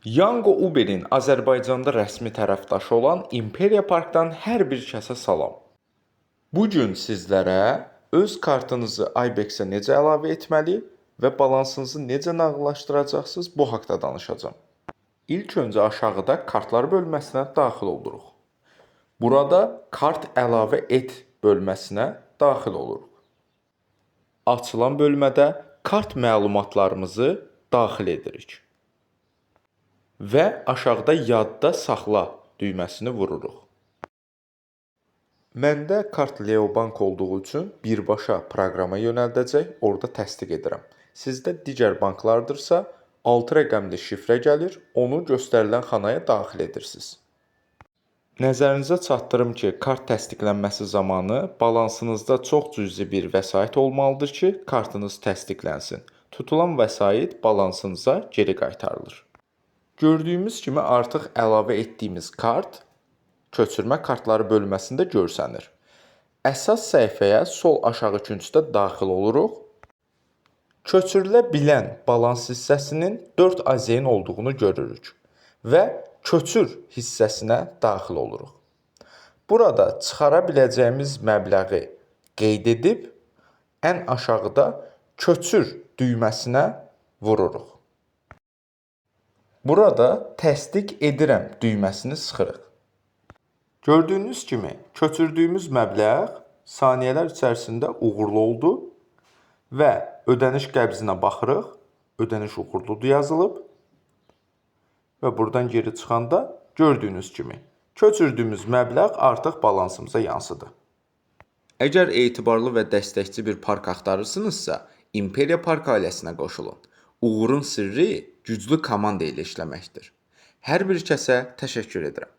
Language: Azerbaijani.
Yango Uber'in Azərbaycanda rəsmi tərəfdaşı olan İmperiya Parkdan hər bir kəsə salam. Bu gün sizlərə öz kartınızı Ibex-ə necə əlavə etməli və balansınızı necə nağdlaşdıracaqsınız bu haqqda danışacağam. İlk öncə aşağıda kartlar bölməsinə daxil oluruq. Burada kart əlavə et bölməsinə daxil oluruq. Açılan bölmədə kart məlumatlarımızı daxil edirik. Və aşağıda yadda saxla düyməsini vururuq. Məndə kart Leobank olduğu üçün birbaşa proqrama yönəldəcək, orada təsdiq edirəm. Sizdə digər banklardırsa 6 rəqəmli şifrə gəlir, onu göstərilən xanaya daxil edirsiniz. Nəzərinizə çatdırım ki, kart təsdiqlənməsi zamanı balansınızda çox cüzi bir vəsait olmalıdır ki, kartınız təsdiqlənsin. Tutulan vəsait balansınıza geri qaytarılır. Gördüyümüz kimi artıq əlavə etdiyimiz kart köçürmə kartları bölməsində görsənir. Əsas səhifəyə sol aşağı küncdə daxil oluruq. Köçürülə bilən balans hissəsinin 4 AZN olduğunu görürük və köçür hissəsinə daxil oluruq. Burada çıxara biləcəyimiz məbləği qeyd edib ən aşağıda köçür düyməsinə vururuq. Burada təsdiq edirəm düyməsini sıxırıq. Gördüyünüz kimi köçürdüyümüz məbləğ saniyələr içərisində uğurlu oldu və ödəniş qəbzinə baxırıq. Ödəniş uğurludur yazılıb və buradan geri çıxanda gördüyünüz kimi köçürdüyümüz məbləğ artıq balansımıza yansıdı. Əgər etibarlı və dəstəkçi bir park axtarırsınızsa, İmperiya Park ailəsinə qoşulun. Uğurun sirri güclü komanda ilə işləməkdir. Hər bir kəsə təşəkkür edirəm.